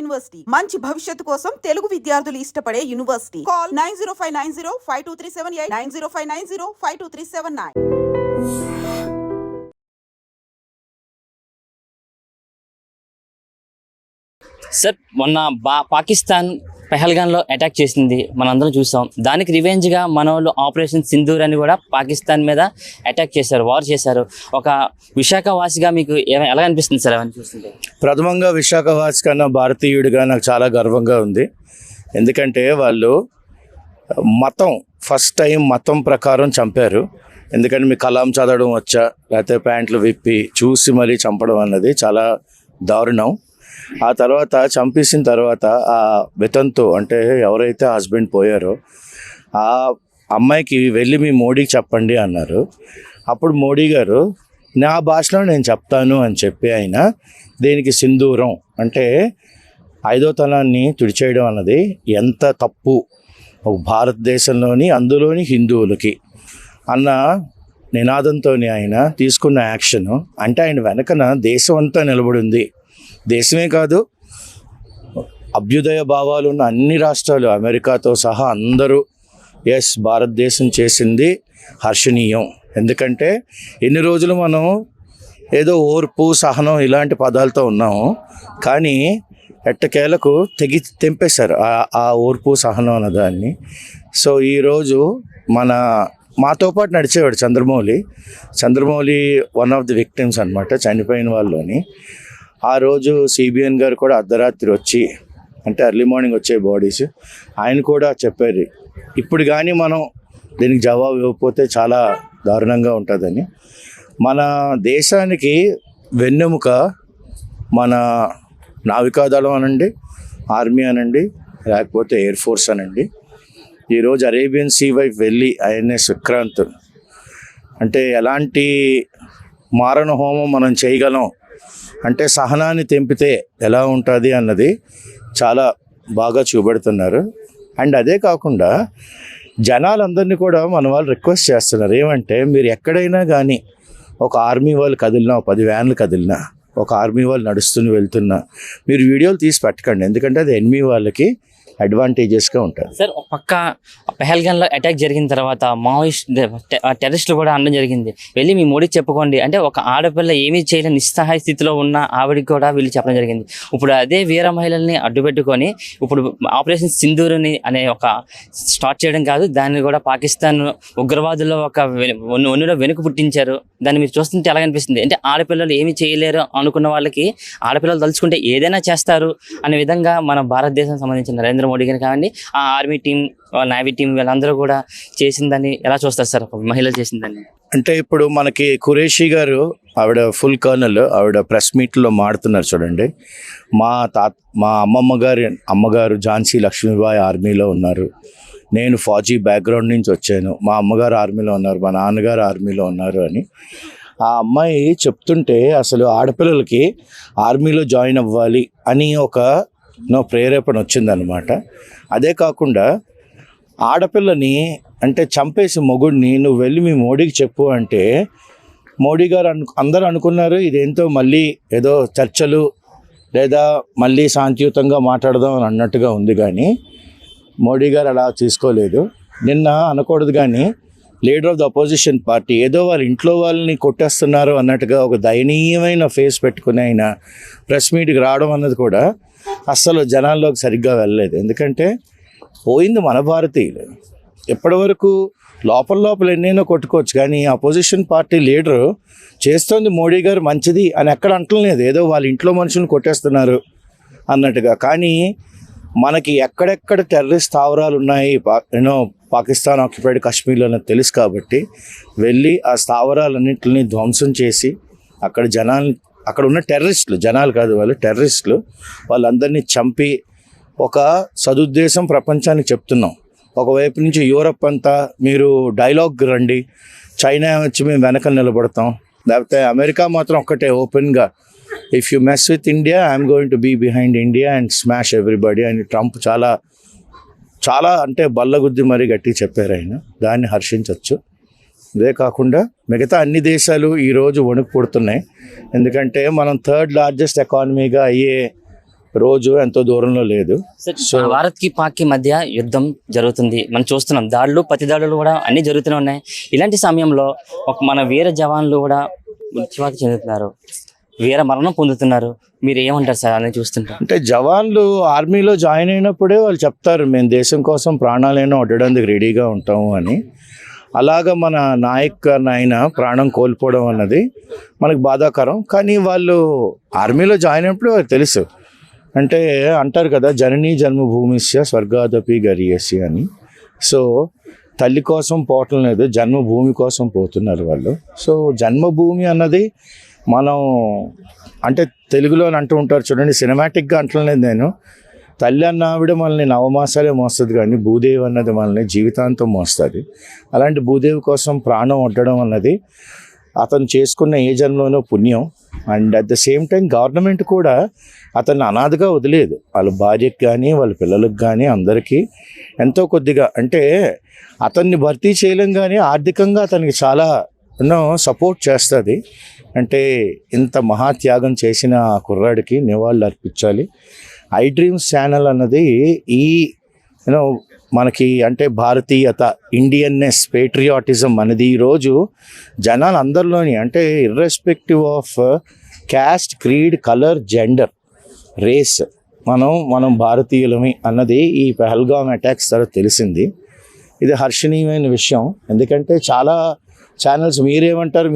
University మంచి భవిష్యత్తు కోసం తెలుగు విద్యార్థులు ఇష్టపడే యూనివర్సిటీ. కాల్ 9059052378 9059052379. సార్ మొన్న పాకిస్తాన్ పెహల్గాన్లో అటాక్ చేసింది మనందరం చూసాం. దానికి రివెంజ్గా మన వాళ్ళు ఆపరేషన్ సింధూర్ అని కూడా పాకిస్తాన్ మీద అటాక్ చేశారు, వార్ చేశారు. ఒక విశాఖవాసిగా మీకు ఎలా అనిపిస్తుంది సార్ అవన్నీ చూస్తుంటే? ప్రథమంగా విశాఖవాసి కన్నా భారతీయుడిగా నాకు చాలా గర్వంగా ఉంది. ఎందుకంటే వాళ్ళు ఫస్ట్ టైం మతం ప్రకారం చంపారు. ఎందుకంటే మీ కలాం చదవడం వచ్చా లేకపోతే ప్యాంట్లు విప్పి చూసి మరీ చంపడం అన్నది చాలా దారుణం. ఆ తర్వాత చంపేసిన తర్వాత ఆ వితంతు అంటే ఎవరైతే హస్బెండ్ పోయారో ఆ అమ్మాయికి వెళ్ళి మీ మోడీకి చెప్పండి అన్నారు. అప్పుడు మోడీ గారు నా భాషలో నేను చెప్తాను అని చెప్పి ఆయన దీనికి సింధూరం అంటే ఐదోతనాన్ని తుడిచేయడం అన్నది ఎంత తప్పు భారతదేశంలోని అందులోని హిందువులకి అన్న నినాదంతో ఆయన తీసుకున్న యాక్షను అంటే ఆయన వెనకన దేశం అంతా నిలబడింది. దేశమే కాదు, అభ్యుదయ భావాలు ఉన్న అన్ని రాష్ట్రాలు అమెరికాతో సహా అందరూ ఎస్ భారతదేశం చేసింది హర్షణీయం. ఎందుకంటే ఎన్ని రోజులు మనం ఏదో ఓర్పు సహనం ఇలాంటి పదాలతో ఉన్నాము, కానీ ఎట్టకేలకు తెంపేశారు ఆ ఓర్పు సహనం అన్న దాన్ని. సో ఈరోజు మాతో పాటు నడిచేవాడు Chandramouli one of the victims అనమాట, చనిపోయిన వాళ్ళని. ఆ రోజు సిబిఎన్ గారు కూడా అర్ధరాత్రి వచ్చి అంటే ఎర్లీ మార్నింగ్ వచ్చే బాడీస్ ఆయన కూడా చెప్పారు ఇప్పుడు కానీ మనం దీనికి జవాబు ఇవ్వకపోతే చాలా దారుణంగా ఉంటుందని. మన దేశానికి వెన్నెముక మన నావికాదళం అనండి, ఆర్మీ అనండి, లేకపోతే ఎయిర్ ఫోర్స్ అనండి. ఈరోజు అరేబియన్ సీ వైపు వెళ్ళి ఐఎన్ఎస్ విక్రాంత్ అంటే ఎలాంటి మారణ హోమం మనం చేయగలం అంటే సహనాన్ని తెంపితే ఎలా ఉంటుంది అన్నది చాలా బాగా చూపెడుతున్నారు. అండ్ అదే కాకుండా జనాలందరినీ కూడా మన వాళ్ళు రిక్వెస్ట్ చేస్తున్నారు ఏమంటే మీరు ఎక్కడైనా కానీ ఒక ఆర్మీ వాళ్ళు కదిలినా 10 వ్యాన్లు కదిలినా ఒక ఆర్మీ వాళ్ళు నడుస్తూనే వెళ్తున్నా మీరు వీడియోలు తీసి పెట్టకండి. ఎందుకంటే అది ఎనిమీ వాళ్ళకి అడ్వాంటేజెస్గా ఉంటుంది. సార్ ఒక పక్క పెహల్గాన్లో అటాక్ జరిగిన తర్వాత మావోయిస్ట్ టెర్రరిస్టులు కూడా అనడం జరిగింది వెళ్ళి మీ మోడీకి చెప్పుకోండి అంటే ఒక ఆడపిల్ల ఏమీ చేయలేని నిస్సహాయ స్థితిలో ఉన్న ఆవిడికి కూడా వీళ్ళు చెప్పడం జరిగింది. ఇప్పుడు అదే వీర మహిళల్ని అడ్డుపెట్టుకొని ఇప్పుడు ఆపరేషన్ సింధూర్ని అనే ఒక స్టార్ట్ చేయడం కాదు, దాన్ని కూడా పాకిస్తాన్ ఉగ్రవాదుల్లో ఒక ఒన్నులో వెనుక పుట్టించారు. దాన్ని మీరు చూస్తుంటే ఎలా అనిపిస్తుంది అంటే ఆడపిల్లలు ఏమీ చేయలేరు అనుకున్న వాళ్ళకి ఆడపిల్లలు తలుచుకుంటే ఏదైనా చేస్తారు అనే విధంగా మన భారతదేశం సంబంధించిన నరేంద్ర మోడీ గారు కావండి, ఆ ఆర్మీ టీం, నేవీ టీం వీళ్ళందరూ కూడా చేసిందని ఎలా చూస్తారు సార్ మహిళలు చేసిందని? అంటే ఇప్పుడు మనకి ఖురేషీ గారు ఆవిడ ఫుల్ కర్నల్ ఆవిడ ప్రెస్ మీట్లో మాడుతున్నారు చూడండి. మా అమ్మగారు ఝాన్సీ లక్ష్మీబాయి ఆర్మీలో ఉన్నారు, నేను ఫౌజీ బ్యాక్గ్రౌండ్ నుంచి వచ్చాను, మా అమ్మగారు ఆర్మీలో ఉన్నారు, మా నాన్నగారు ఆర్మీలో ఉన్నారు అని ఆ అమ్మాయి చెప్తుంటే అసలు ఆడపిల్లలకి ఆర్మీలో జాయిన్ అవ్వాలి అని ఒక ప్రేరేపణ వచ్చిందనమాట. అదే కాకుండా ఆడపిల్లని అంటే చంపేసి మొగుడిని నువ్వు వెళ్ళి మీ మోడీకి చెప్పు అంటే మోడీ గారు అందరూ అనుకున్నారు ఇదేంతో మళ్ళీ ఏదో చర్చలు లేదా మళ్ళీ శాంతియుతంగా మాట్లాడదాం అని అన్నట్టుగా ఉంది, కానీ మోడీ గారు అలా తీసుకోలేదు. నిన్న అనకూడదు కానీ leader of the opposition party ఏదో వాళ్ళ ఇంట్లో వాళ్ళని కొట్టేస్తున్నారు అన్నట్టుగా ఒక దయనీయమైన ఫేస్ పెట్టుకుని ఆయన ప్రెస్ మీట్కి రావడం అన్నది కూడా అస్సలు జనాల్లోకి సరిగ్గా వెళ్ళలేదు. ఎందుకంటే పోయింది మన భారతీయులు. ఎప్పటి వరకు లోపల ఎన్నైనా కొట్టుకోవచ్చు, కానీ అపోజిషన్ పార్టీ లీడరు చేస్తోంది మోడీ గారు మంచిది అని ఎక్కడ అంటలేదు, ఏదో వాళ్ళ ఇంట్లో మనుషులను కొట్టేస్తున్నారు అన్నట్టుగా. కానీ మనకి ఎక్కడెక్కడ టెర్రరిస్ట్ స్థావరాలు ఉన్నాయి పాకిస్తాన్ ఆక్యుపైడ్ కాశ్మీర్లో తెలుసు కాబట్టి వెళ్ళి ఆ స్థావరాలన్నింటినీ ధ్వంసం చేసి అక్కడ ఉన్న టెర్రరిస్టులు, జనాలు కాదు వాళ్ళు టెర్రరిస్టులు, వాళ్ళందరినీ చంపి ఒక సదుద్దేశం ప్రపంచానికి చెప్తున్నాం. ఒకవైపు నుంచి యూరప్ అంతా మీరు డైలాగ్ రండి, చైనా వచ్చి మేము వెనక నిలబడతాం, లేకపోతే అమెరికా మాత్రం ఒక్కటే ఓపెన్గా if you mess with India I'm going to be behind India and smash everybody అని ట్రంప్ చాలా అంటే బల్లగుద్ది మరీ గట్టి చెప్పారు ఆయన. దాన్ని హర్షించవచ్చు. ఇదే కాకుండా మిగతా అన్ని దేశాలు ఈరోజు వణుకు పుడుతున్నాయి. ఎందుకంటే మనం 3rd లార్జెస్ట్ ఎకానమీగా అయ్యే రోజు ఎంతో దూరంలో లేదు. సార్ భారత్ కి పాక్ కి మధ్య యుద్ధం జరుగుతుంది, మనం చూస్తున్నాం. దాడులు ప్రతి దాడులు కూడా అన్ని జరుగుతూనే ఉన్నాయి. ఇలాంటి సమయంలో మన వీర జవాన్లు కూడా మృత్యువాత చెందుతున్నారు, వీర మరణం పొందుతున్నారు. మీరు ఏమంటారు సార్ అని చూస్తుంటారు? అంటే జవాన్లు ఆర్మీలో జాయిన్ అయినప్పుడే వాళ్ళు చెప్తారు, మేము దేశం కోసం ప్రాణాలైనా వడ్డడానికి రెడీగా ఉంటాము అని. అలాగా మన నాయక్ నాయన ప్రాణం కోల్పోవడం అన్నది మనకు బాధాకరం. కానీ వాళ్ళు ఆర్మీలో జాయిన్ అయినప్పుడు వాళ్ళకి తెలుసు. అంటే అంటారు కదా, జననీ జన్మభూమిస్య స్వర్గాదపి గరీయసి అని. సో తల్లి కోసం పోవటం లేదు, జన్మభూమి కోసం పోతున్నారు వాళ్ళు. సో జన్మభూమి అన్నది మనం అంటే తెలుగులో అంటూ ఉంటారు చూడండి, సినిమాటిక్గా అంటలేదు నేను. తల్లి అన్న ఆవిడ మనల్ని నవమాసాలే మోస్తుంది, కానీ భూదేవి అన్నది మనల్ని జీవితాంతం మోస్తుంది. అలాంటి భూదేవి కోసం ప్రాణం వడ్డడం అన్నది అతను చేసుకున్న ఏ జన్మలోనో పుణ్యం. And at the same time government కూడా అతన్ని అనాథగా వదిలేదు. వాళ్ళ భార్యకి కానీ వాళ్ళ పిల్లలకు కానీ అందరికీ ఎంతో కొద్దిగా, అంటే అతన్ని భర్తీ చేయలేం కానీ ఆర్థికంగా అతనికి చాలా ఎన్నో సపోర్ట్ చేస్తుంది. అంటే ఇంత మహాత్యాగం చేసిన ఆ కుర్రాడికి నివాళులు అర్పించాలి. ఐ డ్రీమ్స్ ఛానల్ అన్నది ఈ యూనో మనకి అంటే భారతీయత, ఇండియన్నెస్, పేట్రియాటిజం అనేది ఈరోజు జనాలు అందరిలోని, అంటే irrespective of caste, creed, colour, gender, race, మనం భారతీయులమి అన్నది ఈ పహల్గామ్ అటాక్స్ తర్వాత తెలిసింది. ఇది హర్షణీయమైన విషయం. ఎందుకంటే చాలా ఛానల్స్ మీరేమంటారు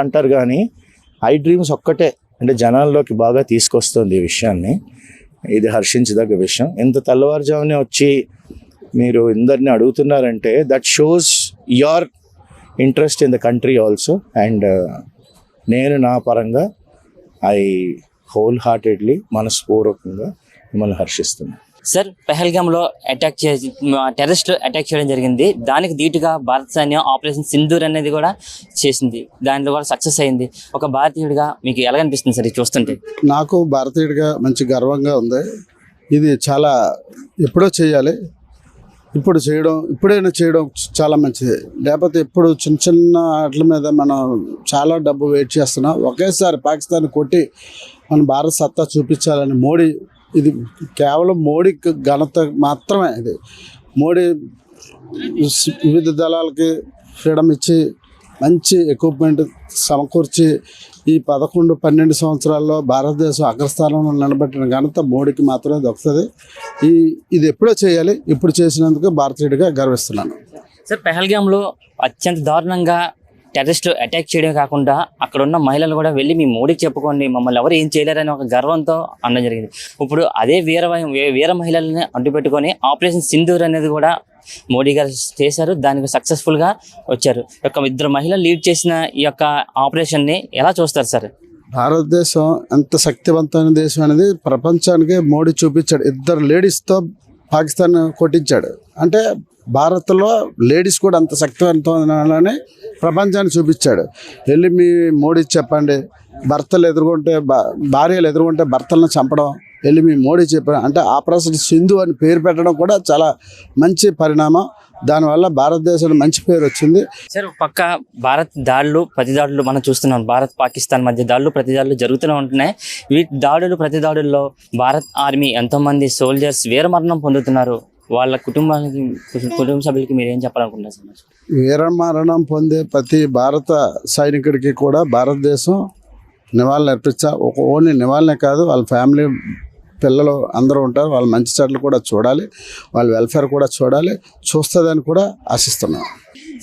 అంటారు కానీ ఐ డ్రీమ్స్ ఒక్కటే అంటే జనాల్లోకి బాగా తీసుకొస్తుంది ఈ విషయాన్ని. ఇది హర్షించదగ్గ విషయం. ఇంత తెల్లవారుజామునే వచ్చి మీరు అందరిని అడుగుతున్నారంటే that shows your interest in the country also. And నేను నా పరంగా ఐ హోల్ హార్టెడ్లీ మనస్పూర్వకంగా మిమ్మల్ని హర్షిస్తున్నాను. సార్ పెహల్గామ్లో టెర్రరిస్టులు అటాక్ చేయడం జరిగింది. దానికి ధీటుగా భారత సైన్యం ఆపరేషన్ సింధూర్ అనేది కూడా చేసింది, దానిలో కూడా సక్సెస్ అయింది. ఒక భారతీయుడిగా మీకు ఎలాగనిపిస్తుంది సార్ ఇది చూస్తుంటే? నాకు భారతీయుడిగా మంచి గర్వంగా ఉంది. ఇది చాలా ఎప్పుడో చేయాలి, ఇప్పుడైనా చేయడం చాలా మంచిది. లేకపోతే ఇప్పుడు చిన్న చిన్న వాటి మీద మనం చాలా డబ్బు వెయిట్ చేస్తున్నాం. ఒకేసారి పాకిస్తాన్ కొట్టి మన భారత సత్తా చూపించాలని మోడీ, ఇది కేవలం మోడీ ఘనత మాత్రమే. ఇది మోడీ వివిధ దళాలకి ఫ్రీడమ్ ఇచ్చి మంచి ఎక్విప్మెంట్ సమకూర్చి ఈ 11-12 సంవత్సరాల్లో భారతదేశం అగ్రస్థానంలో నిలబెట్టిన ఘనత మోడీకి మాత్రమే దొరుకుతుంది. ఇది ఎప్పుడో చేయాలి, ఇప్పుడు చేసినందుకు భారతీయుడిగా గర్విస్తున్నాను. సార్ పెహల్గామ్లో అత్యంత దారుణంగా టెర్రరిస్టులు అటాక్ చేయడమే కాకుండా అక్కడ ఉన్న మహిళలు కూడా వెళ్ళి మీ మోడీకి చెప్పుకోండి, మమ్మల్ని ఎవరు ఏం చేయలేరని ఒక గర్వంతో అనడం జరిగింది. ఇప్పుడు అదే వీర మహిళల్ని అడ్డుపెట్టుకొని ఆపరేషన్ సింధూర్ అనేది కూడా మోడీ గారు చేశారు, దానికి సక్సెస్ఫుల్గా వచ్చారు. ఇద్దరు మహిళలు లీడ్ చేసిన ఈ యొక్క ఆపరేషన్ని ఎలా చూస్తారు సార్? భారతదేశం ఎంత శక్తివంతమైన దేశం అనేది ప్రపంచానికి మోడీ చూపించాడు. 2 లేడీస్తో పాకిస్తాన్ కొట్టించాడు. అంటే భారత్లో లేడీస్ కూడా అంత శక్తివంతమైనని ప్రపంచాన్ని చూపించాడు. వెళ్ళి మీ మోడీ చెప్పండి, భార్యలు ఎదుర్కొంటే భర్తలను చంపడం వెళ్ళి మీ మోడీ చెప్పాడు. అంటే ఆపరేషన్ సింధు అని పేరు పెట్టడం కూడా చాలా మంచి పరిణామం. దానివల్ల భారతదేశానికి మంచి పేరు వచ్చింది. సార్ పక్క భారత్ దాడులు ప్రతి దాడులు మనం చూస్తున్నాం. భారత్ పాకిస్తాన్ మధ్య దాడులు ప్రతి దాడులు జరుగుతూనే ఉంటున్నాయి. వీటి దాడులు ప్రతి దాడుల్లో భారత్ ఆర్మీ ఎంతోమంది సోల్జర్స్ వీరమరణం పొందుతున్నారు. వాళ్ళ కుటుంబ సభ్యులకి మీరు ఏం చెప్పాలనుకుంటున్నారు సార్? వీరమరణం పొందే ప్రతి భారత సైనికుడికి కూడా భారతదేశం నివాళులు ఒక ఓన్లీ నివాళులే కాదు, వాళ్ళ ఫ్యామిలీ పిల్లలు అందరూ ఉంటారు, వాళ్ళ మంచి చెడ్డలు కూడా చూడాలి, వాళ్ళ వెల్ఫేర్ కూడా చూస్తుందని కూడా ఆశిస్తున్నాం.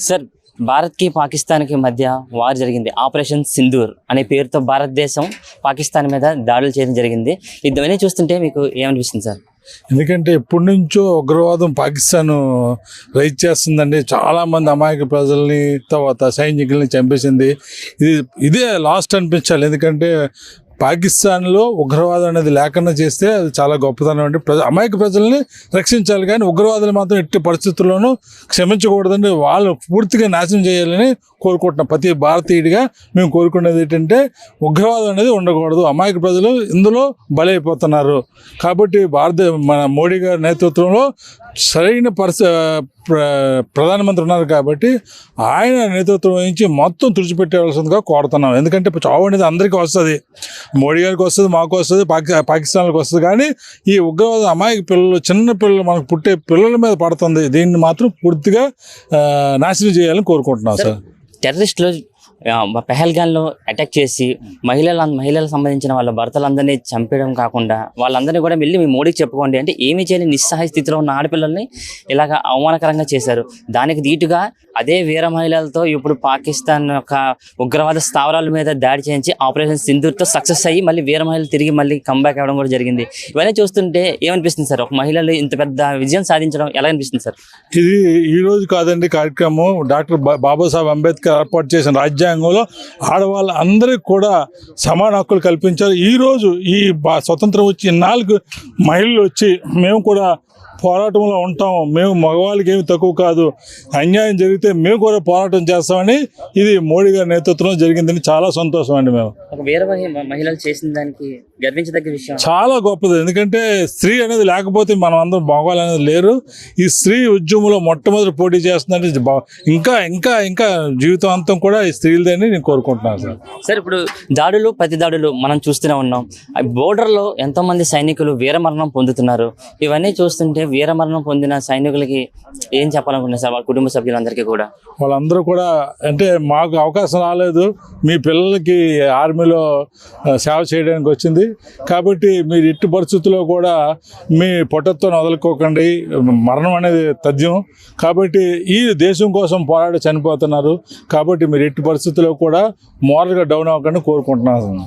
సార్ భారత్కి పాకిస్తాన్కి మధ్య వార్ జరిగింది, ఆపరేషన్ సింధూర్ అనే పేరుతో భారతదేశం పాకిస్తాన్ మీద దాడులు చేయడం జరిగింది. ఇవన్నీ చూస్తుంటే మీకు ఏమనిపిస్తుంది సార్? ఎందుకంటే ఎప్పటి నుంచో ఉగ్రవాదం పాకిస్తాన్ రైజ్ చేస్తుందండి. చాలామంది అమాయక ప్రజల్ని తర్వాత సైనికుల్ని చంపేసింది. ఇదే లాస్ట్ అనిపించాలి. ఎందుకంటే పాకిస్తాన్లో ఉగ్రవాదం అనేది లేకుండా చేస్తే అది చాలా గొప్పతనం అండి. అమాయక ప్రజల్ని రక్షించాలి, కానీ ఉగ్రవాదులు మాత్రం ఎట్టి పరిస్థితుల్లోనూ క్షమించకూడదండి. వాళ్ళు పూర్తిగా నాశనం చేయాలని కోరుకుంటున్నాం. ప్రతి భారతీయుడిగా మేము కోరుకునేది ఏంటంటే ఉగ్రవాదం అనేది ఉండకూడదు. అమాయక ప్రజలు ఇందులో బలైపోతున్నారు. కాబట్టి మన మోడీ గారి నేతృత్వంలో సరైన ప్రధానమంత్రి ఉన్నారు కాబట్టి ఆయన నేతృత్వం వహించి మొత్తం తుడిచిపెట్టవలసిందిగా కోరుతున్నాం. ఎందుకంటే చావు అనేది అందరికీ వస్తుంది, మోడీ గారికి వస్తుంది, మాకు వస్తుంది, పాకిస్తాన్కి వస్తుంది. కానీ ఈ ఉగ్రవాద అమాయక పిల్లలు, చిన్న పిల్లలు, మనకు పుట్టే పిల్లల మీద పడుతుంది. దీన్ని మాత్రం పూర్తిగా నాశనం చేయాలని కోరుకుంటున్నాం సార్. టెర్రరిస్టులు పెహల్గాన్లో అటాక్ చేసి మహిళలకు సంబంధించిన వాళ్ళ భర్తలందరినీ చంపేయడం కాకుండా వాళ్ళందరినీ కూడా వెళ్ళి మీ మోడీకి చెప్పుకోండి అంటే ఏమీ చేయని నిస్సహాయ స్థితిలో ఉన్న ఆడపిల్లల్ని ఇలాగ అవమానకరంగా చేశారు. దానికి దీటుగా అదే వీర మహిళలతో ఇప్పుడు పాకిస్తాన్ యొక్క ఉగ్రవాద స్థావరాల మీద దాడి చేయించి ఆపరేషన్ సింధూర్తో సక్సెస్ అయ్యి మళ్ళీ వీర మహిళలు తిరిగి మళ్ళీ కంబ్యాక్ అవ్వడం కూడా జరిగింది. ఇవన్నీ చూస్తుంటే ఏమనిపిస్తుంది సార్? ఒక మహిళలు ఇంత పెద్ద విజయం సాధించడం ఎలా అనిపిస్తుంది సార్? ఇది ఈ రోజు కాదండి కార్యక్రమం. డాక్టర్ బాబాసాహెబ్ అంబేద్కర్ ఏర్పాటు చేసిన రాజ్యాంగంలో ఆడవాళ్ళ అందరికీ కూడా సమాన హక్కులు కల్పించారు. ఈరోజు ఈ స్వతంత్రం వచ్చి 4 మహిళలు వచ్చి మేము కూడా పోరాటంలో ఉంటాం, మేము మగవాళ్ళకి ఏమి తక్కువ కాదు, అన్యాయం జరిగితే మేము కూడా పోరాటం చేస్తామని ఇది మోడీ గారి నేతృత్వంలో జరిగిందని చాలా సంతోషం అండి. మేము ఒక వీర మహిళలు చేసిన దానికి గర్వించదగ్గ విషయం, చాలా గొప్పది. ఎందుకంటే స్త్రీ అనేది లేకపోతే మనం అందరం మగవాళ్ళు అనేది లేరు. ఈ స్త్రీ ఉద్యమంలో మొట్టమొదటి పోటీ చేస్తుందంటే ఇంకా ఇంకా ఇంకా జీవితాంతం కూడా ఈ స్త్రీలదని నేను కోరుకుంటున్నాను సార్. సార్ ఇప్పుడు ప్రతి దాడులు మనం చూస్తూనే ఉన్నాం. బోర్డర్లో ఎంతో మంది సైనికులు వీరమరణం పొందుతున్నారు. ఇవన్నీ చూస్తుంటే వీరమరణం పొందిన సైనికులకి ఏం చెప్పాలనుకుంటున్నారు సార్? వాళ్ళ కుటుంబ సభ్యులందరికీ కూడా వాళ్ళందరూ కూడా అంటే మాకు అవకాశం రాలేదు, మీ పిల్లలకి ఆర్మీలో సేవ చేయడానికి వచ్చింది కాబట్టి మీరు ఇట్టి పరిస్థితుల్లో కూడా మీ పొట్టతో వదులుకోకండి. మరణం అనేది తథ్యం కాబట్టి ఈ దేశం కోసం పోరాడి చనిపోతున్నారు కాబట్టి మీరు ఎట్టి పరిస్థితుల్లో కూడా మోరల్గా డౌన్ అవ్వకుండా కోరుకుంటున్నాను.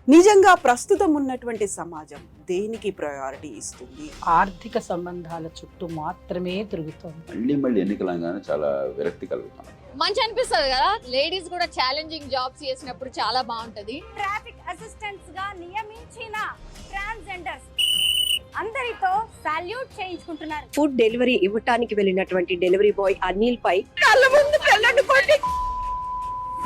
నిజంగా ప్రస్తుతం ఉన్నటువంటి సమాజం దేనికి ప్రయారిటీ ఇస్తుంది? ఆర్థిక సంబంధాల చుట్టూ మాత్రమే తిరుగుతుంది. మళ్ళీ ఎన్నికలంగానే చాలా విరక్తి కలుగుతాం. మంచి అనిపిస్తుంది కదా, లేడీస్ కూడా ఛాలెంజింగ్ జాబ్స్ చేసినప్పుడు చాలా బాగుంటది. ట్రాఫిక్ అసిస్టెంట్స్ గా నియమించిన ట్రాన్స్జెండర్స్ అందరితో సాల్యూట్ చేయించుకుంటున్నారు. ఫుడ్ డెలివరీ ఇవ్వటానికి వెళ్ళినటువంటి డెలివరీ బాయ్ అనిల్ పై కళ్ళ ముందు